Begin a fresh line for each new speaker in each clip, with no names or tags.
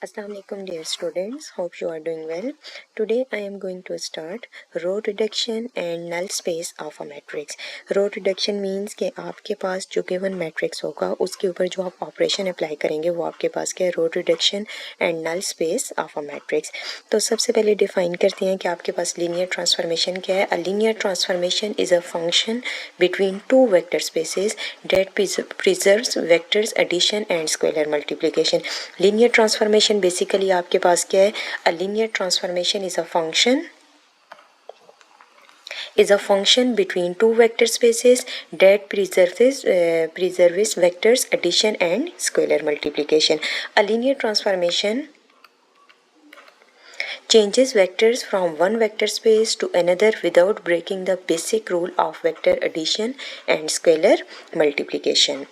Assalamu alaikum dear students, hope you are doing well. Today I am going to start row reduction and null space of a matrix. Row reduction means कि आपके पास जो given matrix होगा उसके ऊपर जो आप operation apply करेंगे वो आपके पास क्या है, row reduction and null space of a matrix. तो सबसे पहले डिफाइन करते हैं कि आपके पास लीनियर ट्रांसफॉर्मेशन क्या है. A linear transformation is a function between two vector spaces that preserves vectors addition and scalar multiplication. Linear transformation basically आपके पास क्या है. A linear transformation is a function between two vector spaces that preserves vectors addition and scalar multiplication. A linear transformation changes vectors from one vector space to another without breaking the basic rule of vector addition and scalar multiplication.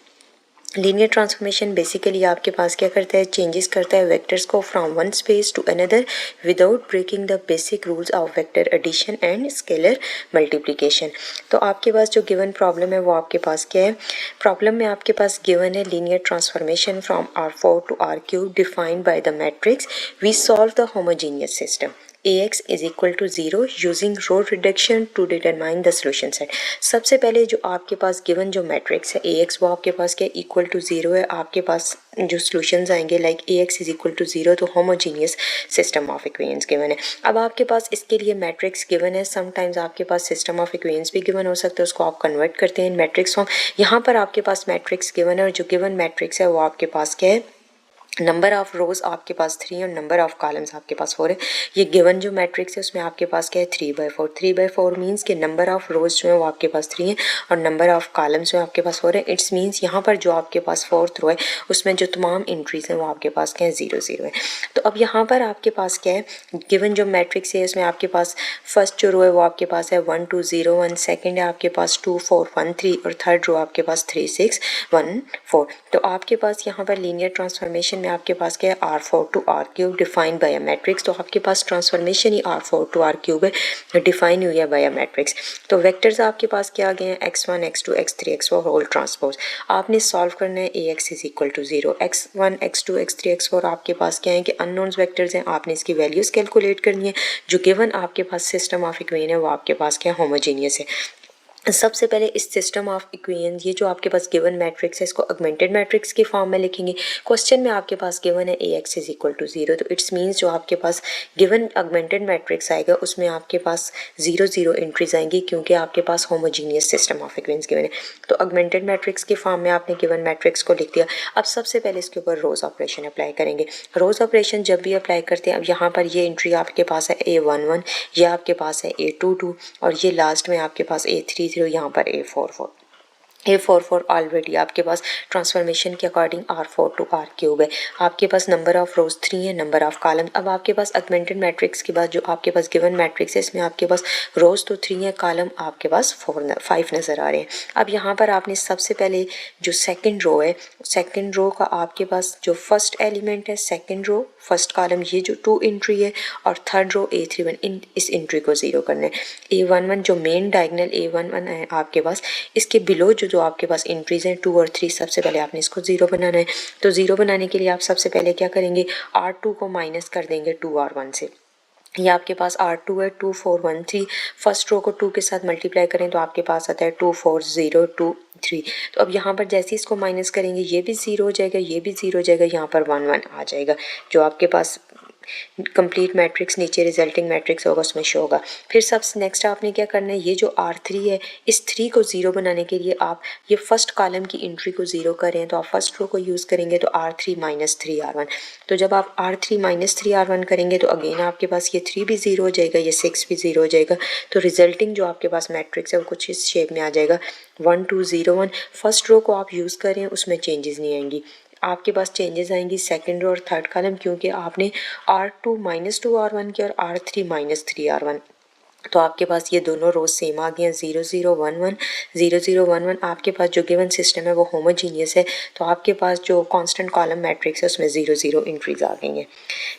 Linear transformation basically आपके पास क्या करता है, changes करता है vectors को from one space to another without breaking the basic rules of vector addition and scalar multiplication. तो आपके पास जो गिवन प्रॉब्लम है वो आपके पास क्या है. प्रॉब्लम में आपके पास गिवन है linear transformation from R4 to R3 defined by the matrix. We solve the homogeneous system. Ax is equal to 0 using row reduction to determine the solution set. सबसे पहले जो आपके पास गिवन जो मैट्रिक्स है Ax वो आपके पास क्या इक्वल टू 0 है. आपके पास जो सॉल्यूशंस आएंगे like Ax is equal to 0 तो homogeneous system of equations given है. अब आपके पास इसके लिए मैट्रिक्स गिवन है. समटाइम्स आपके पास सिस्टम ऑफ इक्वेशंस भी गिवन हो सकता है, उसको आप कन्वर्ट करते हैं इन मैट्रिक्स फॉर्म. यहाँ पर आपके पास मैट्रिक्स गिवन है और जो गिवन मैट्रिक्स है वो आपके पास क्या है, नंबर ऑफ रोज आपके पास 3 और नंबर ऑफ कॉलम्स आपके पास 4 है. ये गिवन जो मैट्रिक्स है उसमें आपके पास क्या है 3/4. 3/4 मीन्स कि नंबर ऑफ रोज जो है वो आपके पास 3 है और नंबर ऑफ कॉलम्स जो है आपके पास 4 है. इट्स मीन्स यहाँ पर जो आपके पास फोर्थ रो है उसमें जो तमाम एंट्रीज हैं वो आपके पास क्या है 0 है. तो अब यहाँ पर आपके पास क्या है, गिवन जो मैट्रिक्स है उसमें आपके पास फर्स्ट जो रो है वो आपके पास है 1 2 0 1, सेकेंड है आपके पास 2 4 1 3 और थर्ड रो आपके पास 3 6 1 4. तो आपके पास यहाँ पर लीनियर ट्रांसफॉर्मेशन में आपके पास क्या है R4 to R3 defined bye a matrix. तो आपके पास transformation he R4 to R3 है, डिफाइन हुई है बाय अ मैट्रिक्स. तो वेक्टर्स आपके पास क्या आ गए हैं x1 x2 x3 x4 whole transpose. आपने सॉल्व करना है Ax is equal to 0. x1 x2 x3 x4 आपके पास क्या है कि अननोन्स वेक्टर्स हैं. आपने इसकी वैल्यूज कैलकुलेट करनी है. जो गिवन आपके पास सिस्टम ऑफ इक्वेशन है वो आपके पास क्या होमोजीनियस है. सबसे पहले इस सिस्टम ऑफ इक्वेशन ये जो आपके पास गिवन मैट्रिक्स है इसको ऑगमेंटेड मैट्रिक्स की फॉर्म में लिखेंगे. क्वेश्चन में आपके पास गिवन है Ax इज इक्वल टू 0. तो इट्स मीन्स जो आपके पास गिवन ऑगमेंटेड मैट्रिक्स आएगा उसमें आपके पास 0 0 एंट्रीज आएंगी क्योंकि आपके पास homogeneous system of equations given है. तो ऑगमेंटेड मैट्रिक्स की फॉर्म में आपने गिवन मैट्रिक्स को लिख दिया. अब सबसे पहले इसके ऊपर रोज ऑपरेशन अप्लाई करेंगे. रोज ऑपरेशन जब भी अप्लाई करते हैं, अब यहाँ पर ये एंट्री आपके पास है A11, ये आपके पास है A22 और ये लास्ट में आपके पास A33, यहाँ पर A44. A44 ऑलरेडी आपके पास ट्रांसफॉर्मेशन के अकॉर्डिंग R4 to R3 है. आपके पास नंबर ऑफ रोज 3 है, नंबर ऑफ कॉलम. अब आपके पास ऑगमेंटेड मैट्रिक्स के बाद जो आपके पास गिवन मैट्रिक्स है इसमें आपके पास रोज तो 3 है, कॉलम आपके पास 5 नज़र आ रहे हैं. अब यहाँ पर आपने सबसे पहले जो सेकंड रो है, सेकंड रो का आपके पास जो फर्स्ट एलिमेंट है सेकंड रो फर्स्ट कॉलम ये जो 2 एंट्री है और थर्ड रो A31 इस एंट्री को 0 करना है. A11 जो मेन डायगोनल A11 है आपके पास इसके बिलो जो आपके पास एंट्रीज हैं 2 और 3 सबसे पहले आपने इसको 0 बनाना है. तो 0 बनाने के लिए आप सबसे पहले क्या करेंगे, R2 को माइनस कर देंगे 2 R1 से. ये आपके पास R2 है 2 4 1 3. फर्स्ट रो को 2 के साथ मल्टीप्लाई करें तो आपके पास आता है 2 4 0 2 3. तो अब यहाँ पर जैसे इसको माइनस करेंगे ये भी 0 हो जाएगा, ये भी 0 हो जाएगा, यहाँ पर 1 1 आ जाएगा. जो आपके पास कंप्लीट मैट्रिक्स नीचे रिजल्टिंग मैट्रिक्स होगा उसमें शो होगा. फिर सबसे नेक्स्ट आपने क्या करना है, ये जो R3 है इस 3 को 0 बनाने के लिए आप ये फर्स्ट कॉलम की एंट्री को 0 करें तो आप फर्स्ट रो को यूज़ करेंगे तो R3 माइनस 3 R1. तो जब आप R3 माइनस 3 R1 करेंगे तो अगेन आपके पास ये 3 भी 0 हो जाएगा, ये 6 भी 0 हो जाएगा. तो रिजल्टिंग जो आपके पास मैट्रिक्स है वो कुछ इस शेप में आ जाएगा 1 2 0 1. फर्स्ट रो को आप यूज़ करें उसमें चेंजेस नहीं आएंगी. आपके पास चेंजेस आएंगी सेकंड रो और थर्ड कॉलम क्योंकि आपने R2 माइनस 2 R1 किया और R3 माइनस 3 R1 तो आपके पास ये दोनों रोज सेम आ गए हैं 0 0 1 1 0 0 1 1। आपके पास जो गिवन सिस्टम है वो होमोजीनियस है, तो आपके पास जो कांस्टेंट कॉलम मैट्रिक्स है उसमें 0 0 एंट्रीज आ गई हैं।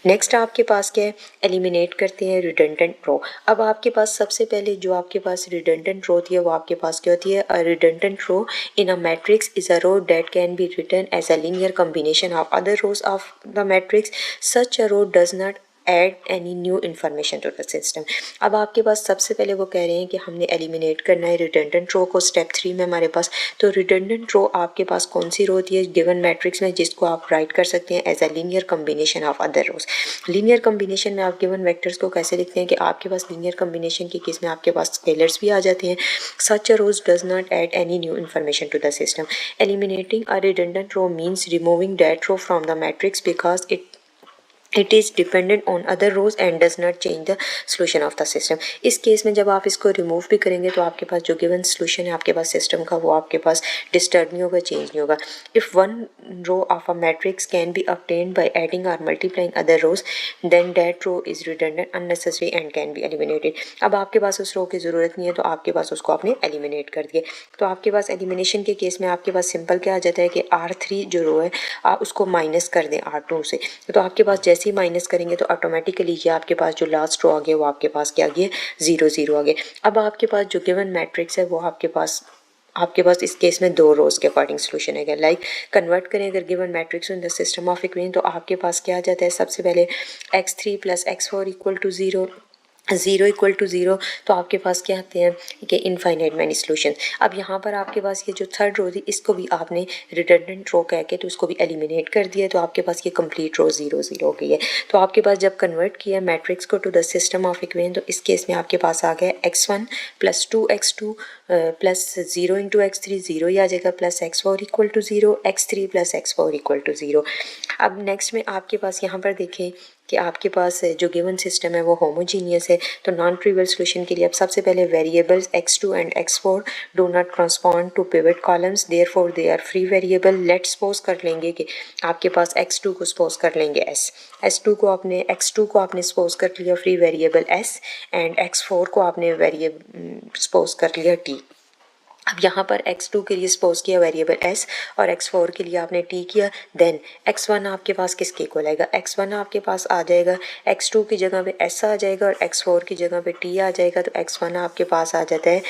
नेक्स्ट आपके पास क्या है, एलिमिनेट करते हैं रिडंडेंट रो। अब आपके पास सबसे पहले जो आपके पास रिडंडेंट रो होती है वो आपके पास क्या होती है, a redundant row in a matrix is a row that can be written as a linear combination of other rows of the matrix. Such a row does not add any new information to the system. अब आपके पास सबसे पहले वो कह रहे हैं कि हमने एलिमिनेट करना है रिडंडेंट रो को स्टेप 3 में हमारे पास। तो रिडंडेंट रो आपके पास कौन सी रो होती है गिवन मैट्रिक्स में, जिसको आप राइट कर सकते हैं as a linear combination of other rows. Linear combination में आप गिवन वेक्टर्स को कैसे लिखते हैं कि आपके पास लीनियर कॉम्बिनेशन के केस में आपके पास स्केलर्स भी आ जाते हैं। Such a rows does not add any new information to the system. Eliminating a redundant row means removing that row from the matrix because it is dependent on other rows and does not change the solution of the system. इस case में जब आप इसको remove भी करेंगे तो आपके पास जो गिवन सोल्यूशन है आपके पास सिस्टम का वो आपके पास डिस्टर्ब नहीं होगा, चेंज नहीं होगा। If one row of a matrix can be obtained by adding or multiplying other rows then that row is redundant unnecessary and can be eliminated। अब आपके पास उस रो की ज़रूरत नहीं है तो आपके पास उसको आपने एलिमिनेट कर दिया। तो आपके पास एलिमिनेशन के केस में आपके पास सिंपल क्या आ जाता है कि R3 जो रो है आप उसको माइनस कर दें R2 से। तो आपके पास जैसे ही माइनस करेंगे तो ऑटोमेटिकली ये आपके पास जो लास्ट रो आ गया वो आपके पास क्या आ गया 0 0 आ गया। अब आपके पास जो गिवन मैट्रिक्स है वो आपके पास इस केस में दो रोज के अकॉर्डिंग सोल्यूशन है। लाइक कन्वर्ट करें अगर given matrix in the system of equation तो आपके पास क्या आ जाता है, सबसे पहले x3 + x4 = 0 0 = 0। तो आपके पास क्या आते हैं कि इनफाइनाइट मैनी सोल्यूशन। अब यहाँ पर आपके पास ये जो थर्ड रो थी इसको भी आपने रिडंडेंट रो कह के तो उसको भी एलिमिनेट कर दिया, तो आपके पास ये कंप्लीट रो 0 0 हो गई है। तो आपके पास जब कन्वर्ट किया मैट्रिक्स को to the system of equation तो इस केस में आपके पास आ गया x1 + 2x2 + 0 × x3 0 ही आ जाएगा + x4 = 0 x3 + x4 = 0। अब नेक्स्ट में आपके पास यहाँ पर देखें कि आपके पास जो गिवन सिस्टम है वो होमोजीनियस है। तो नॉन ट्रिवियल सोल्यूशन के लिए अब सबसे पहले variables x2 and x4 do not correspond to pivot columns therefore they are free variable. Let suppose कर लेंगे कि आपके पास x2 को सपोज कर लेंगे x2 को आपने सपोज कर लिया free variable s and x4 को आपने वेरिएबल सपोज कर लिया t। अब यहाँ पर x2 के लिए सपोज किया वेरिएबल s और x4 के लिए आपने t किया। देन x1 आपके पास किसके इक्वल आएगा, x1 आपके पास आ जाएगा x2 की जगह पे s आ जाएगा और x4 की जगह पे t आ जाएगा। तो x1 आपके पास आ जाता है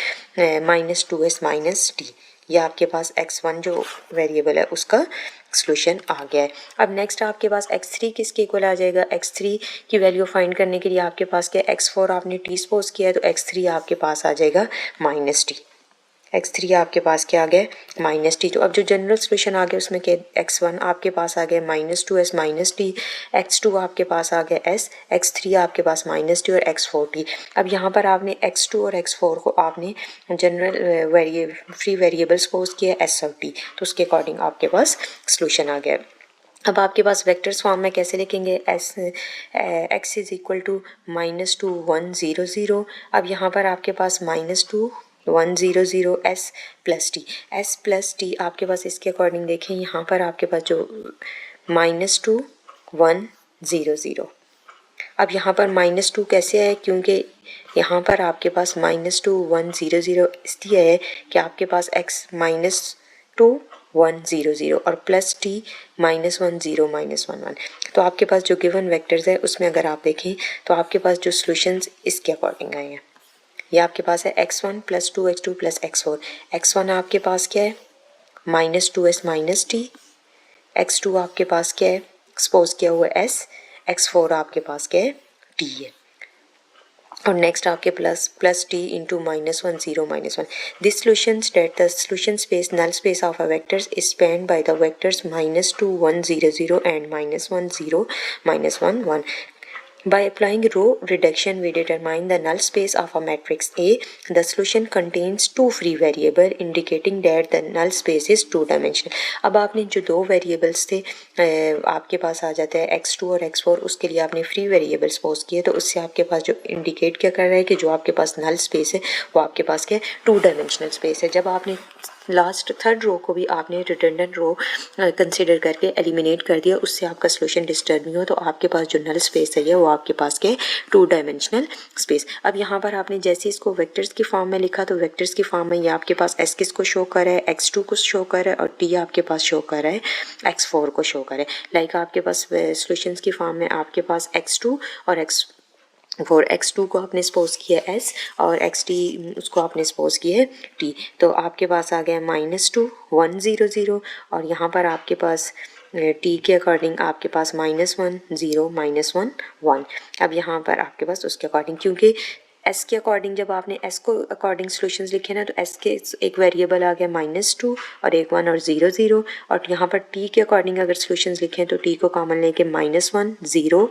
-2s - t। ये आपके पास x1 जो वेरिएबल है उसका सोल्यूशन आ गया है। अब नेक्स्ट आपके पास x3 किसके इक्वल आ जाएगा, x3 की वैल्यू फाइंड करने के लिए आपके पास क्या x4 आपने t सपोज किया है तो x3 आपके पास आ जाएगा -t। x3 आपके पास क्या आ गया -t। तो अब जो जनरल सोल्यूशन आ गया उसमें क्या x1 आपके पास आ गया -2s - t, x2 आपके पास आ गया s, x3 आपके पास -t और x4 t। अब यहाँ पर आपने x2 और x4 को आपने जनरल फ्री वेरिएबल सपोज किया s और t, तो उसके अकॉर्डिंग आपके पास सोल्यूशन आ गया। अब आपके पास वेक्टर्स फॉर्म में कैसे लिखेंगे x = -2 1 0 0। अब यहाँ पर आपके पास -2 1 0 0 s + t आपके पास इसके अकॉर्डिंग देखें यहाँ पर आपके पास जो -2 1 0 0। अब यहाँ पर -2 कैसे है, क्योंकि यहाँ पर आपके पास -2 1 0 0 इसलिए है कि आपके पास x -2 1 0 0 और +t -1 0 -1 1। तो आपके पास जो गिवन वेक्टर्स है उसमें अगर आप देखें तो आपके पास जो सॉल्यूशंस इसके अकॉर्डिंग आए हैं। ये आपके पास है x1 + 2x2 + x4। x1 आपके पास क्या है -2s - t, x2 आपके पास क्या है सपोज किया हुआ है s, x4 आपके पास क्या है t है और नेक्स्ट आपके plus t into -1 0 -1। This solution that the solution space null space of a vectors is spanned by the vectors -2 1 0 0 and -1 0 -1 1। By applying row reduction, we determine the null space of a matrix A. The solution contains two free variables, indicating that the null space is two-dimensional। अब आपने जो दो variables थे आपके पास आ जाता है x2 और x4, उसके लिए आपने फ्री वेरिएबल्स सपोज किए तो उससे आपके पास जो इंडिकेट क्या कर रहा है कि जो आपके पास नल स्पेस है वो आपके पास क्या है टू डायमेंशनल स्पेस है। जब आपने लास्ट थर्ड रो को भी आपने रिडंडेंट रो कंसिडर करके एलिमिनेट कर दिया, उससे आपका सोल्यूशन डिस्टर्ब नहीं हो, तो आपके पास जो नल स्पेस है वो आपके पास के 2 डायमेंशनल स्पेस। अब यहाँ पर आपने जैसे इसको वेक्टर्स की फॉर्म में लिखा तो वेक्टर्स की फॉर्म में ये आपके पास एस किसको शो कर रहा है, x2 को शो कर रहा है, और टी आपके पास शो कर रहा है x4 को शो कर रहा है। लाइक आपके पास सोल्यूशंस की फॉर्म में आपके पास x2 और x4 को आपने सपोज किया s और xt उसको आपने सपोज किया है t, तो आपके पास आ गया -2 1 0 0, और यहाँ पर आपके पास t के अकॉर्डिंग आपके पास -1 0 -1 1। अब यहाँ पर आपके पास उसके अकॉर्डिंग, क्योंकि s के अकॉर्डिंग जब आपने s को अकॉर्डिंग सॉल्यूशंस लिखे ना, तो s के एक वेरिएबल आ गया -2 और एक 1 और 0 0, और यहाँ पर t के अकॉर्डिंग अगर सॉल्यूशंस लिखें तो t को कॉमन लेके -1 0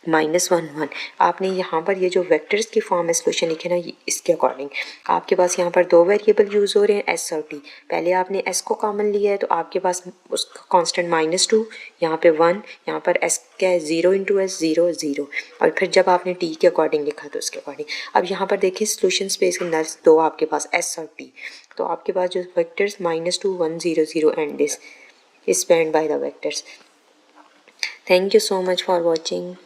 -1 1। आपने यहाँ पर ये जो वेक्टर्स की फॉर्म में सॉल्यूशन लिखे ना, इसके अकॉर्डिंग आपके पास यहाँ पर 2 वेरिएबल यूज़ हो रहे हैं s और t। पहले आपने s को कॉमन लिया है तो आपके पास उसका कांस्टेंट -2, यहाँ पे 1, यहाँ पर s क्या है 0 × s 0 0, और फिर जब आपने t के अकॉर्डिंग लिखा तो उसके अकॉर्डिंग। अब यहाँ पर देखिए सोल्यूशन स्पेस के अंदर 2 आपके पास s और t, तो आपके पास जो vectors -2 1 0 0 and this is spanned by the vectors. Thank you so much for watching.